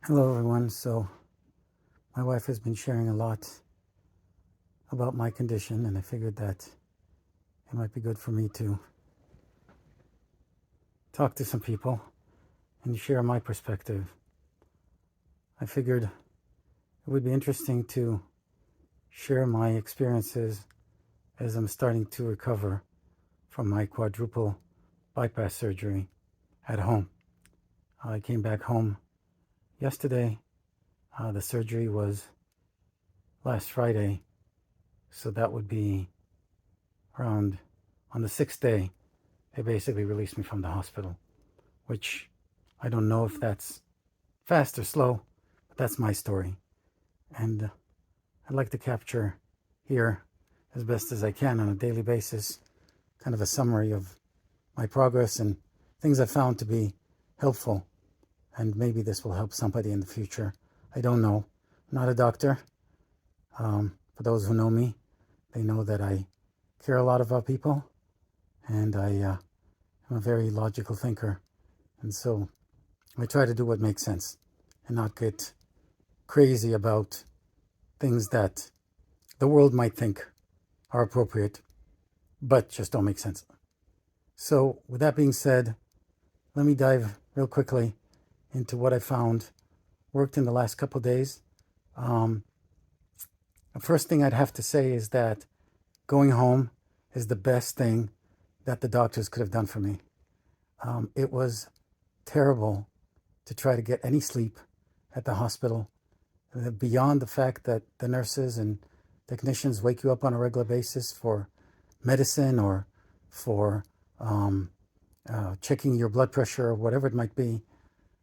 Hello, everyone. So, my wife has been sharing a lot about my condition, and I figured that it might be good for me to talk to some people and share my perspective. I figured it would be interesting to share my experiences as I'm starting to recover from my quadruple bypass surgery at home. I came back home yesterday. The surgery was last Friday, so that would be around on the sixth day. They basically released me from the hospital, which I don't know if that's fast or slow, but that's my story. And I'd like to capture here, as best as I can on a daily basis, kind of a summary of my progress and things I found to be helpful. And maybe this will help somebody in the future. I don't know. I'm not a doctor. For those who know me, they know that I care a lot about people, and I'm a very logical thinker. And so I try to do what makes sense and not get crazy about things that the world might think are appropriate, but just don't make sense. So, with that being said, let me dive real quickly into what I found worked in the last couple of days. The first thing I'd have to say is that going home is the best thing that the doctors could have done for me. It was terrible to try to get any sleep at the hospital, beyond the fact that the nurses and technicians wake you up on a regular basis for medicine or for checking your blood pressure or whatever it might be.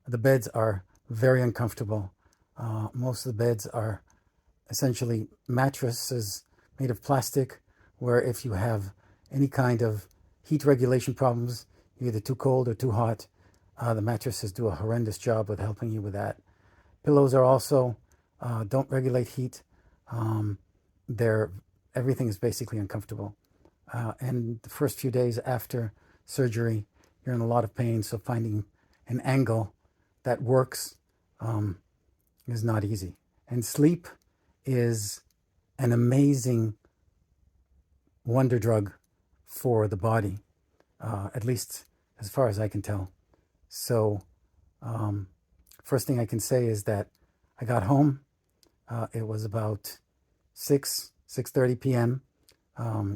The beds are very uncomfortable. Most of the beds are essentially mattresses made of plastic, where if you have any kind of heat regulation problems, you're either too cold or too hot, the mattresses do a horrendous job with helping you with that. Pillows are also don't regulate heat. Everything is basically uncomfortable. And the first few days after surgery, you're in a lot of pain. So finding an angle that works is not easy. And sleep is an amazing wonder drug for the body, at least as far as I can tell. So first thing I can say is that I got home. It was about 6:30 p.m.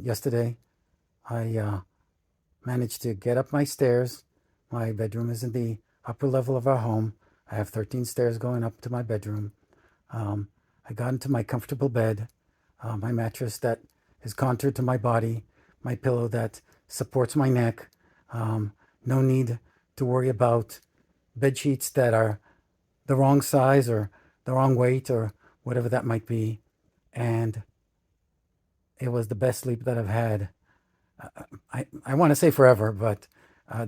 Yesterday. I managed to get up my stairs. My bedroom is in the upper level of our home. I have 13 stairs going up to my bedroom. I got into my comfortable bed, my mattress that is contoured to my body, my pillow that supports my neck. No need to worry about bed sheets that are the wrong size or the wrong weight or whatever that might be. And it was the best sleep that I've had. I want to say forever, but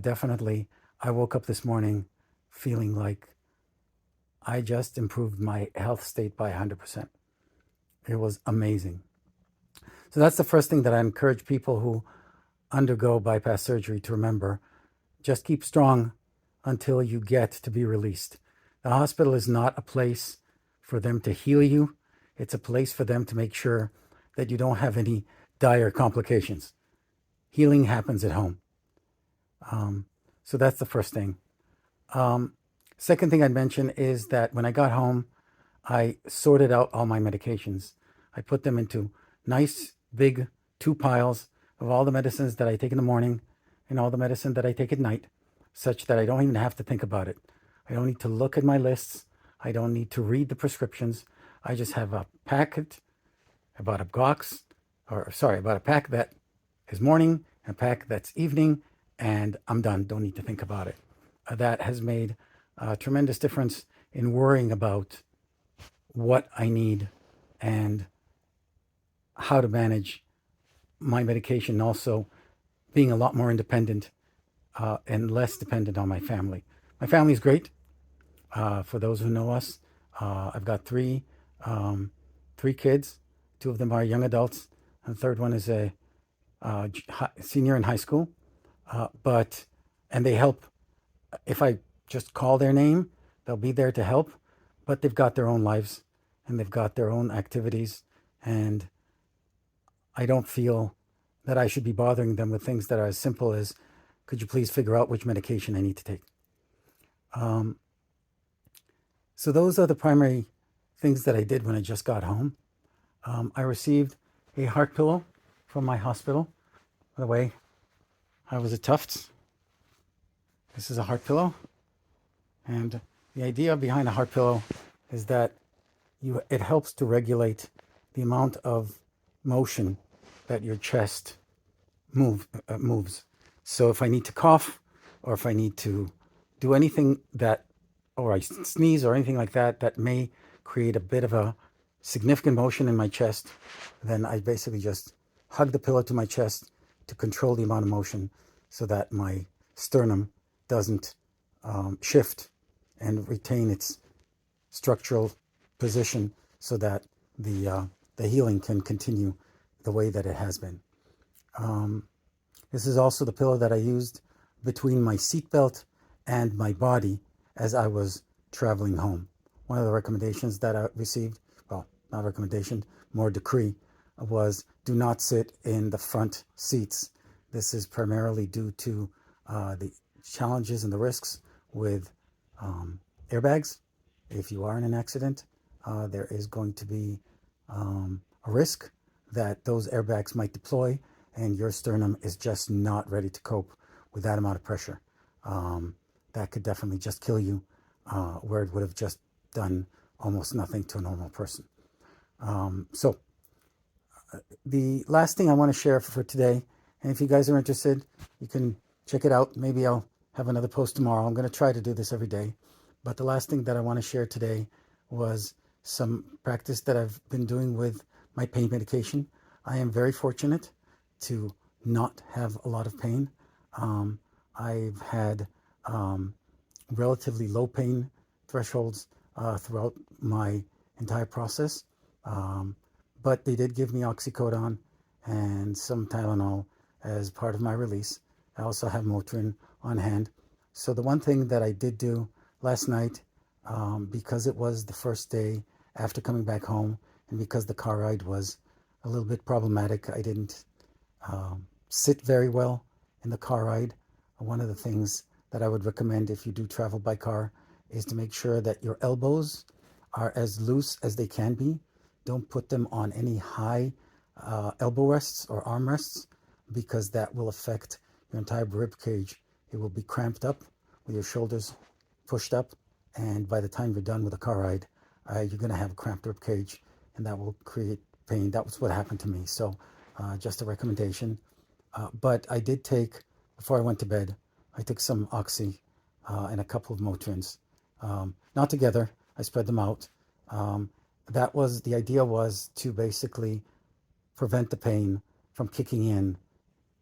definitely I woke up this morning feeling like I just improved my health state by 100%. It was amazing. So that's the first thing that I encourage people who undergo bypass surgery to remember. Just keep strong until you get to be released. The hospital is not a place for them to heal you. It's a place for them to make sure that you don't have any dire complications. Healing happens at home. So that's the first thing. Second thing I'd mention is that when I got home, I sorted out all my medications. I put them into nice, big 2 piles of all the medicines that I take in the morning and all the medicine that I take at night, such that I don't even have to think about it. I don't need to look at my lists. I don't need to read the prescriptions. I just have a packet, about a box, about a pack that is morning and a pack that's evening, and I'm done. Don't need to think about it. That has made a tremendous difference in worrying about what I need and how to manage my medication, also being a lot more independent and less dependent on my family. My family is great. For those who know us, I've got three kids. 2 of them are young adults, and the third one is a senior in high school. And they help. If I just call their name, they'll be there to help. but they've got their own lives and they've got their own activities, and I don't feel that I should be bothering them with things that are as simple as, could you please figure out which medication I need to take? So those are the primary things that I did when I just got home. I received a heart pillow from my hospital. By the way, I was at Tufts. This is a heart pillow. And the idea behind a heart pillow is that it helps to regulate the amount of motion that your chest moves. So if I need to cough, or if I need to do anything that, or I sneeze or anything like that, that may create a bit of a significant motion in my chest, then I basically just hug the pillow to my chest to control the amount of motion so that my sternum doesn't shift and retain its structural position, so that the healing can continue the way that it has been. This is also the pillow that I used between my seatbelt and my body as I was traveling home. One of the recommendations that I received, well, not recommendation, more decree, was do not sit in the front seats. This is primarily due to the challenges and the risks with airbags. If you are in an accident, there is going to be a risk that those airbags might deploy and your sternum is just not ready to cope with that amount of pressure. That could definitely just kill you, where it would have just done almost nothing to a normal person. So the last thing I want to share for today, and if you guys are interested, you can check it out. Maybe I'll have another post tomorrow. I'm going to try to do this every day. But the last thing that I want to share today was some practice that I've been doing with my pain medication. I am very fortunate to not have a lot of pain. I've had relatively low pain thresholds throughout my entire process. But they did give me oxycodone and some Tylenol as part of my release. I also have Motrin on hand. So the one thing that I did do last night, because it was the first day after coming back home, and because the car ride was a little bit problematic, I didn't sit very well in the car ride. One of the things that I would recommend if you do travel by car is to make sure that your elbows are as loose as they can be. Don't put them on any high elbow rests or arm rests, because that will affect your entire rib cage. It will be cramped up with your shoulders pushed up, and by the time you're done with a car ride, you're going to have a cramped rib cage, and that will create pain. That was what happened to me. So just a recommendation. But I did take, before I went to bed, I took some Oxy and a couple of Motrins. Not together, I spread them out. The idea was to basically prevent the pain from kicking in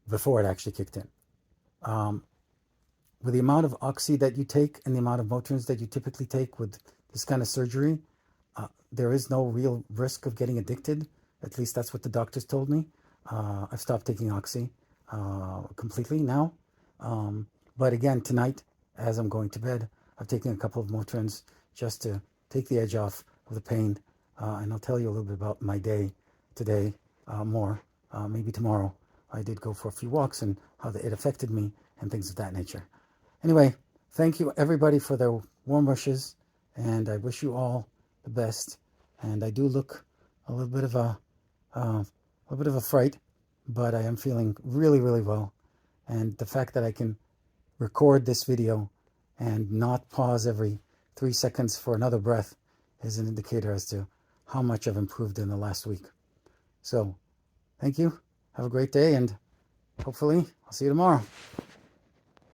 before it actually kicked in. With the amount of Oxy that you take and the amount of Motrins that you typically take with this kind of surgery, there is no real risk of getting addicted. At least that's what the doctors told me. I've stopped taking Oxy completely now. But again, tonight, as I'm going to bed, I've taken a couple of Motrins just to take the edge off of the pain. And I'll tell you a little bit about my day today more. Maybe tomorrow. I did go for a few walks and how it affected me and things of that nature. Anyway, thank you everybody for their warm wishes, and I wish you all the best. And I do look a little bit of a fright, but I am feeling really, really well. And the fact that I can record this video and not pause every 3 seconds for another breath is an indicator as to how much I've improved in the last week. So, thank you. Have a great day, and hopefully I'll see you tomorrow.